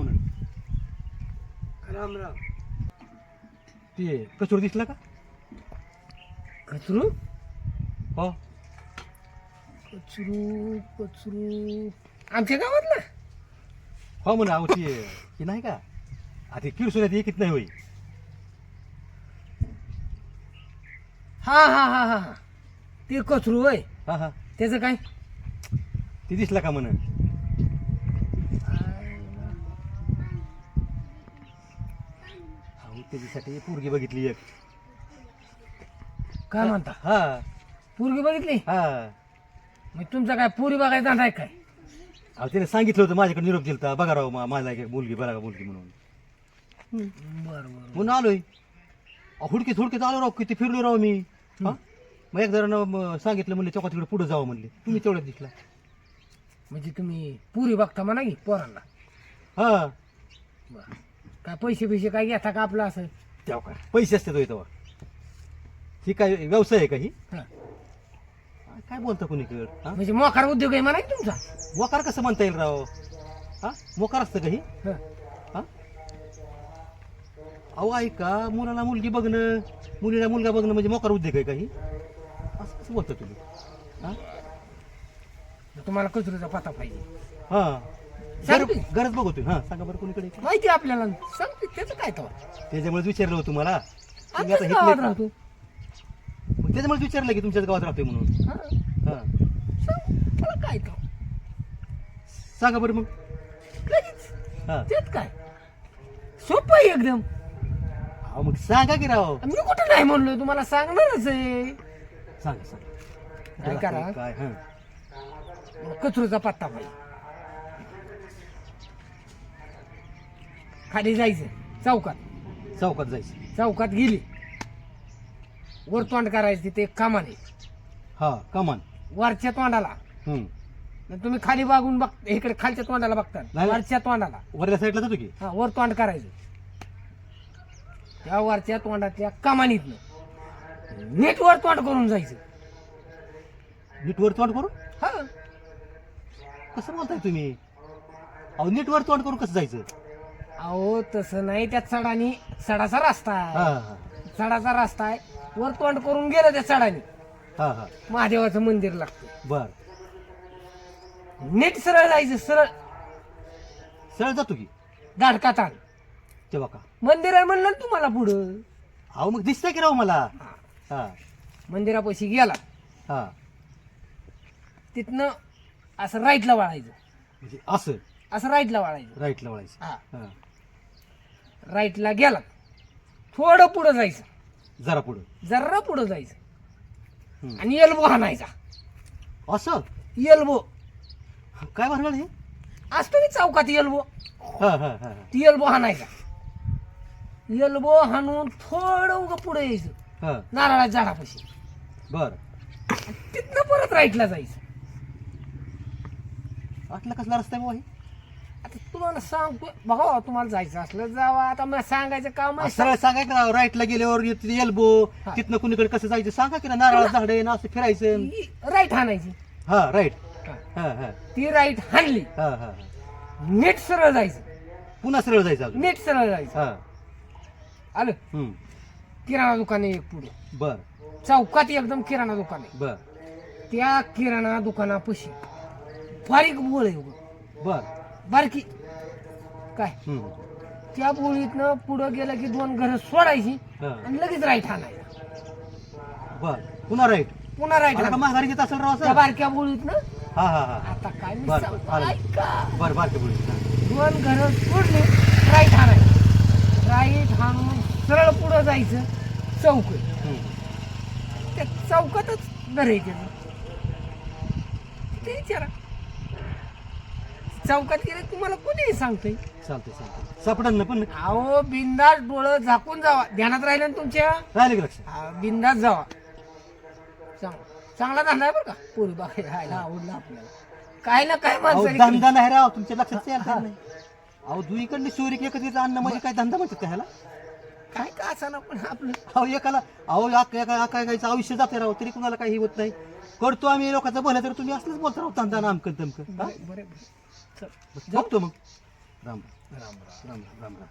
म्हणून. राम राम. ते कचोर दिसला का? कचरू हो. कचरू कचरू आमच्या गावात ना. हो म्हणा. अहो ती नाही का आता किरसोल्यात एकच नाही होई. हा हा हा हा हा. ते कचरू होय. हा हा. त्याचं काय? ती दिसला का म्हणून. अहो त्याच्यासाठी पोरगी बघितली एक. काय म्हणता? हा पोरगी बघितली? हा. मग तुमचा काय पोरी बघायचा धंदा आहे काय? अहो त्याने सांगितलं होतं माझ्याकडे निरोप दिलता बघा राव माझा एक मुलगी बघा मुलगी म्हणून. बरं बरं. म्हणून आलोय. हुडकीत हुडकीत आलो राव किती फिरलो राव मी. हा मग एक जणांना सांगितलं म्हणले चौका तिकडे पुढे जावं म्हणले. तुम्ही तेवढ्यात दिसला. म्हणजे तुम्ही पुरी बघता म्हणा की पोरांना. हा बरं. काय पैसे काय घेता का आपलं असं? तेव्हा काय पैसे असतात होय तेव्हा. ही काय व्यवसाय आहे का ही? हा. काय बोलता कोणीकड? हा म्हणजे मोकार उद्योग आहे म्हणा की तुमचा. मोकार कसं म्हणता येईल राव? हा मोकार असतं का ही? हा. हा अहो ऐका मुलाला मुलगी बघणं मुलीला मुलगा बघणं म्हणजे मोकार उद्योग आहे का ही? असं कसं बोलता तुम्ही? हा तुम्हाला कचरूचा पत्ता पाहिजे. हा सांग की. गरज बघतो. हा सांगा बरं कोणीकडे आहे का? माहिती आहे आपल्याला. सांगते त्याचं काय तो. त्याच्यामुळे विचारलं होतं तुम्हाला. तुम्ही आता आमच्याच गावात हितले- राहतो. मग त्याच्यामुळे विचारलं की तुमच्याच गावात राहतोय म्हणून. हा. हा सांग त्याला काय तो. सांगा बरं मग. लगेच. हा त्यात काय सोपं आहे एकदम. अहो मग सांगा की राव. मी कुठं नाही म्हणलोय तुम्हाला सांगणारच आहे. सांगा सांगा काय करा? काय हा कचरूचा पत्ता पाहिजे. खाली जायचं चौकात. चौकात जायचं. चौकात गेली वर तोंड करायचं तिथे एक कमान आहे. हा कमान. वरच्या तोंडाला. हम्म मग तुम्ही खाली बागून बघ इकडे खालच्या तोंडाला बघता. नाही. वरच्या तोंडाला. वरल्या साईडला जातो की. हा वर तोंड करायचं. त्या वरच्या तोंडातल्या कमानीतनं नीट वर तोंड करून जायचं. नीट वर तोंड करून? हा. कसं बोलताय तुम्ही? अहो नीट वर तोंड करून कसं जायचं? अहो तसं नाही. त्या चढानी चढाचा रस्ता हा आहे. हा चढाचा रस्ता आहे. वर तोंड करून गेलं त्या चढानी हा हा महादेवाचं मंदिर लागतं. बर. नीट सरळ जायचं. सरळ सरळ जातो की. दाढकात आण. तेव्हा का मंदिर आहे म्हणलं ना तुम्हाला पुढं. अहो मग दिसतंय की राव मला. हा मंदिरापाशी गेला हा तिथनं असं राईटला वळायचं. म्हणजे असं असं राईटला वळायचं. राईटला वळायचं. हा. हा राईटला गेला थोडं पुढं जायचं. जरा पुढं. जरा पुढं जायचं हम्म. आणि एल्बो हाणायचा. असं एल्बो काय म्हणणार हे? असतो की चौकात एल्बो. हा हा हा हा. ती एल्बो हाणायचा. एल्बो हाणून थोडं उगं पुढे यायचं हा नारळाच्या झाडापाशी. बर. तिथनं परत राईटला जायचं. आटला कसला रस्ता आहे बुवा हे? आता तुम्हाला सांगतो बघा तुम्हाला जायचं असलं जावा. आता मला सांगायचं काम आहे. सरळ सांगाय का राव राईटला गेल्यावर एल्बो हा. तिथनं कुणीकडे कसं जायचं सांगा की ना. नारळाचं झाड आहे ना असं फिरायचं. राईट हाणायची. हा राईट. हा. हा हा ती राईट हाणली हा हा नीट सरळ जायचं. पुन्हा सरळ जायचं अजून. नीट सरळ जायचं. हा आलं. हम्म किराणा दुकान आहे एक पुढे. बर चौकात एकदम किराणा दुकान आहे. बर त्या किराणा दुकानापाशी बारीक बोळ आहे उभं. बर. बारकी काय हम्म त्या बोळीतनं पुढं गेलं की 2 घरं सोडायची हा आणि लगेच राईट हाणायचं. बर पुन्हा राईट. पुन्हा राईट आता का हाणायचं. महागारी घेत असेल राव त्या असं? बारक्या बोळीतनं हा हा हा आता काय मी बरं, सांगतो, आलं. ऐका. बर बारके बोलू. 2 घरं सोडली राईट हाणायचं. राईट हाणून सरळ पुढं जायचं. चौक आहे. त्या चौकातच घर आहे त्याचं. ते विचारा चौकात गेले तुम्हाला कोणी सांगतंय. चालतंय चालतंय सापडन ना पण. अहो बिंदास डोळं झाकून जावा. ध्यानात राहिलं ना तुमच्या. राहिले की लक्ष. बिंदास जावा. चांगला धंदा आहे बरं का. पोरी बघायला आवडला आपल्याला. काय ना काय अहो माणसं धंदा नाही राव तुमच्या लक्षात यायला नाही. अहो दुईकडली चोरी एकत्रित अन्न म्हणजे काय धंदा म्हणतात का ह्याला? काय का असं पण आपलं. अहो एकाला अहो एकाचं आयुष्य जाते राव तरी कुणाला काही होत नाही. करतो आम्ही लोकांचं भलं तर तुम्ही असलंच बोलता राव धंदा नामकं तमकं. बरे बरे चल. बघतो मग राम. राम राम. राम राम राम राम.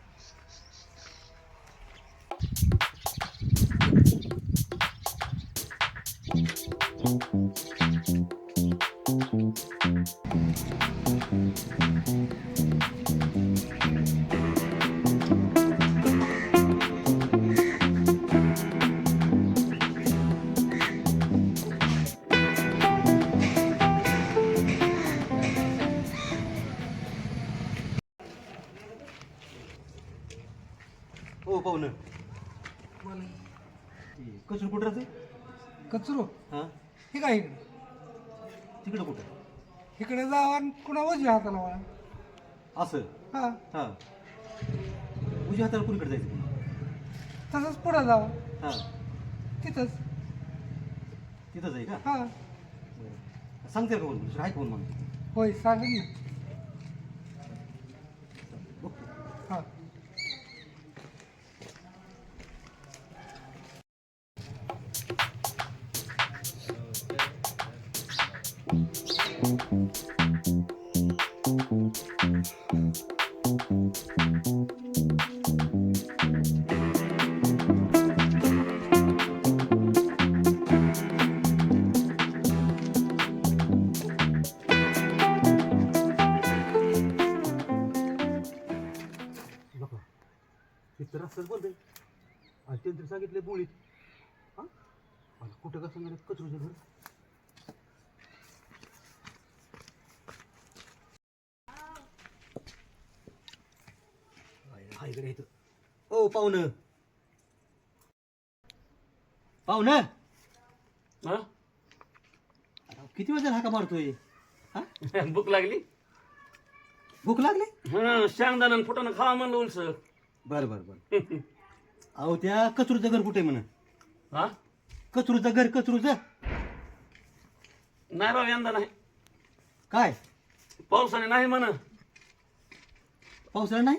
हो पाहुणं बोला. कचरू कुठं राहते कचरू हां हे काय इकडे तिकडं कुठं इकडे जावा आणि पुन्हा उजव्या हाताला वळा. असं हा हां उजव्या हाताला कुणीकडे जायचं तसंच पुढे जावा हां तिथंच. तिथंच आहे का हा बरं सांगते का कोण दुसरं आहे कोण म्हणतो होय सांगेन ना. बघतो हा बघा तिथं रस्त्यात बंद आहे आणि त्यांनी सांगितले बोळीत हां आणि कुठं का सांगितलं कचरूचं घर हा इकडे इथं ओ पाहुणं पाहुणं हा? अरे, किती वेळ झाला हाका मारतोय हा भूक लागली भूक लागली हा शेंगदाणा फुटानं खावा म्हणलं उलस बरं बरं बरं अहो त्या कचरूचं घर कुठे म्हण हा कचरूचं घर कचरूचं नाही राव यंदा नाही काय पावसाने नाही म्हण पावसाळा नाही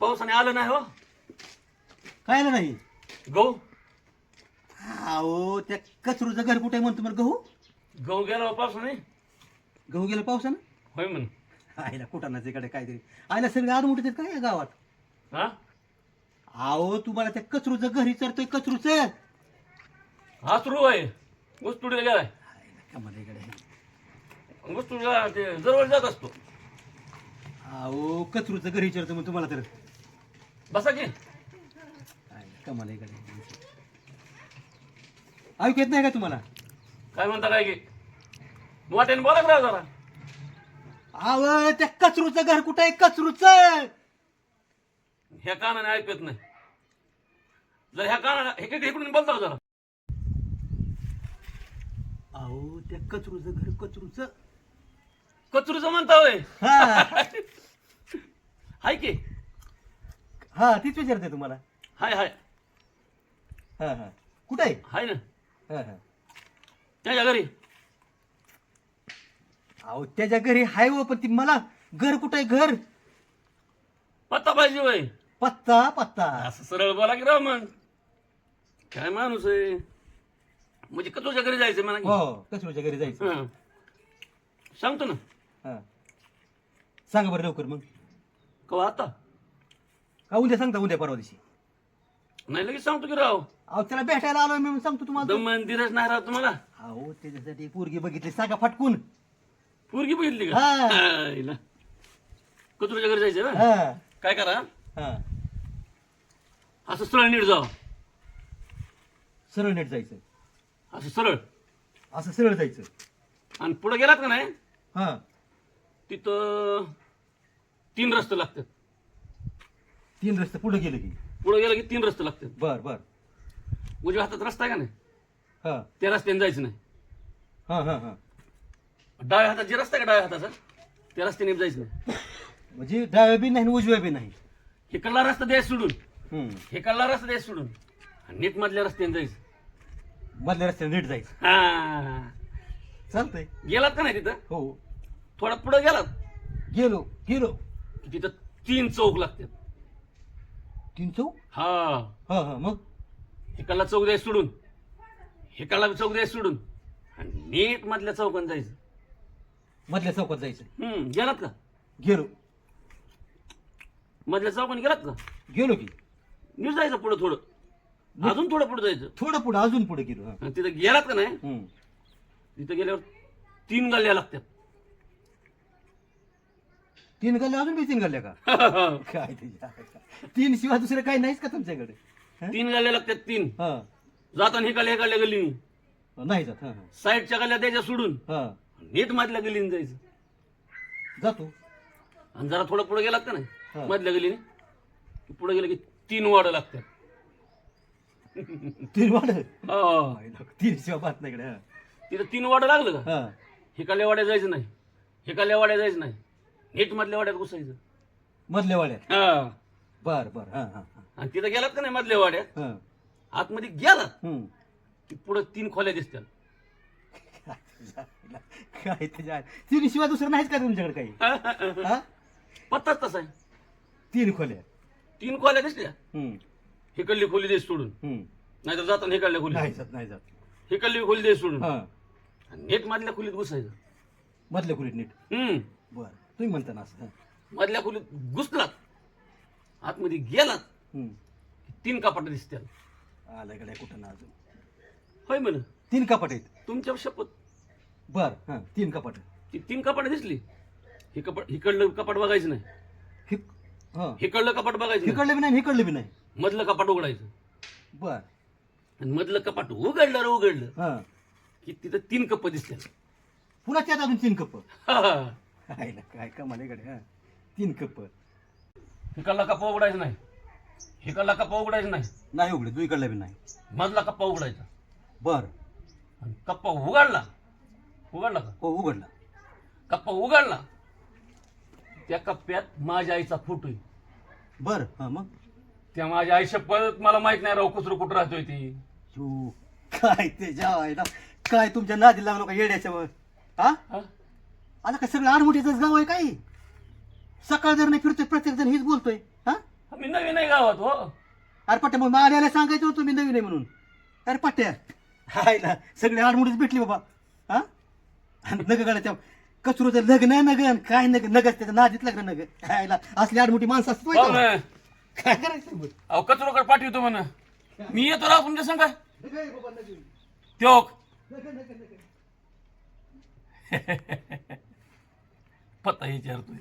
पावसाने आलं नाही हो काय आलं नाही गहू अहो त्या कचरूचं घर कुठे म्हणतो मग गहू गहू गेला हो पावसाने गहू गेलं पावसानं होय म्हण आईला कुठानाच इकडे काहीतरी आईला सगळे आड मोठे काय या गावात हा अहो तुम्हाला त्या कचरूचं घर विचारतोय कचरूचं हा सुरू आहे ऊसतुडीला गेलाय आम्हाला इकडे ऊसतुडीला ते जवळ जात असतो अहो कचरूचं घर विचारतो मग तुम्हाला तर बसा की कमाला इकडे ऐकू येत नाही का तुम्हाला काय म्हणता काय की वाट्याने बोला की राव जरा अहो त्या कचरूचं घर कुठं आहे कचरूचं ह्या कानाने ऐकत नाही जर ह्या काना इकडून बोलता का जरा अहो त्या कचरूचं घर कचरूचं कचरूचं म्हणता होय हा हाय की हा तीच विचारते तुम्हाला हाय हाय हा हा कुठं आहे हाय ना हा हा त्याच्या घरी अहो त्याच्या घरी हाय हो पण ती मला घर कुठं आहे घर पत्ता पाहिजे होय पत्ता पत्ता असं सरळ बोला की राव मग काय माणूस आहे म्हणजे कचूच्या घरी जायचं म्हणा की. हो कचरूच्या घरी जायचं हं. सांगतो ना हा सांगा बरं लवकर मग कवा आता का उद्या सांगता उद्या परवा दिवशी नाही लगेच सांगतो की राव अहो त्याला भेटायला आलोय मी सांगतो तुम्हाला दम धीरच नाही राव तुम्हाला अहो त्याच्यासाठी एक पोरगी बघितली सांगा फटकून पोरगी बघितली का हा. हायला. कचूच्या घरी जायचं ना हा काय करा हा असं सरळ नीट जावं सरळ नेट जायचं असं सरळ असं सरळ जायचं आणि पुढे गेलात का नाही हा तिथं 3 रस्ते लागतात 3 रस्ते पुढे गेले की पुढे गेलं की 3 रस्ते लागतात बर बर उजव्या हातात रस्ता आहे का नाही हा त्या रस्त्याने जायचं नाही हा हा हा डाव्या हातात जे रस्ता आहे का डाव्या हाताचा त्या रस्त्याने जायचं नाही म्हणजे डाव्या बी नाही आणि उजव्या बी नाही इकडला रस्ता द्यायचा सोडून हम्म. इकडला रस्ता द्यायचा सोडून आणि नीट मधल्या रस्त्याने जायचं मधल्या रस्त्याने नीट जायचं हा चालतंय गेलात का नाही तिथं हो थोडा पुढे गेलात गेलो गेलो की तिथं 3 चौक लागतात 3 चौक हा हा हा मग इकडला चौक द्यायचा सोडून इकडला चौक द्यायचा सोडून आणि नीट मधल्या चौकात जायचं मधल्या चौकात जायचं गेलात का गेलो मधल्या चौकाने गेलात का गेलो की नीट जायचं पुढं थोडं अजून थोडं पुढे जायचं थोडं पुढे अजून पुढे गेलो हा. आणि तिथं गेलात का नाही हम्म. तिथं गेल्यावर 3 गल्ल्या लागतात 3 गल्ल्या अजून बी 3 गल्ल्या का काय त्याच्या 3 शिवाय दुसरं काही नाहीच का तुमच्याकडे हा? 3 गल्ल्या लागतात 3 हा जाताना हे गल्ल्या गल्लीनी नाही जात हा साईडच्या गल्ल्या द्यायच्या सोडून हा नीट मधल्या गल्लीने जायचं जातो आणि जरा थोडं पुढे गेलात का हा. नाही मधल्या गल्लीने पुढे गेलं की 3 वाडं लागतात 3 वाड हा. 3 शिवाय बात नाही इकडे हा. तिथं 3 वाडं लागलं का हा हिकाल्या वाड्या जायचं नाही हिकाल्या वाड्या जायचं नाही नीट मधल्या वाड्यात घुसायचं मधल्या वाड्यात हा. बर बर हा हा हा. आणि तिथं गेलात का नाही मधल्या वाड्यात हा आतमध्ये गेलात हम्म. की पुढे 3 खोल्या दिसतात काय त्याच्या 3 शिवाय दुसरं नाहीच का तुमच्याकडे काही हा पत्ताच तसा आहे 3 खोल्या 3 खोल्या दिसल्या हम्म. हिकडली खोली दे सोडून हम्म. नाहीतर जाताना हिकडल्या खोली नाही जात नाही जात हिकडली खोली दे सोडून हा आणि नीट मधल्या खोलीत घुसायचं मधल्या खोलीत नीट बर तुम्ही म्हणता ना असं हा. मधल्या खोलीत घुसलात आतमध्ये गेलात हम्म. 3 कपाट दिसतात आलं कडे कुठं ना अजून होय म्हण 3 कपाट आहेत तुमच्या शपथ बर हा 3 कपाट ती 3 कपाट दिसली हे कपाट हिकडलं कपाट बघायचं नाही हा हिकडलं कपाट बघायचं नाही. हिकडले बी नाही हिकडले बी नाही मधलं कपाट उघडायचं बर आणि मधलं कपाट उघडलं हा की तिथं 3 कप दिसतात पुन्हा त्यात अजून 3 कप हिकडला काय कमाल इकडे हा 3 कप कप्पा उघडायचं नाही हिकडला कप्पा उघडायचं नाही नाही उघडे दुईकडले बी नाही मधला कप्पा उघडायचा बर आणि कप्पा उघडला का हो उघडला कप्पा उघडला त्या कप्प्यात माझ्या आईचा फोटो आहे बर हा मग त्या माझ्या आई शपथ मला माहित नाही राव कुसरू कुठं राहतोय ती यो, काय ते ना काय तुमच्या नादी लागलो का येड्याच्या वर हा हा? आता काय सगळं आडमुठीच गाव आहे काय सकाळ जर नाही फिरतोय प्रत्येक जण हेच बोलतोय हा मी नवीन आहे गावात हो अरे पट्ट्या मग आल्याला सांगायचं होतं मी नवीन आहे म्हणून अरे पट्ट्या हाय ना सगळे आडमुठीच भेटली बाबा हा नग त्या कचरूचं लग्न नगन काय नगच त्याचं नादीत लग्न नग हायला असली आडमुठी माणसं असत पाहू ना. काय करायचं मग? अहो कचरोकडे पाठवतो म्हण मी येतो राव तुमच्या संग नग आहे बाबा, नग. त्योक नग, नग, नग. पत्ता विचारतोय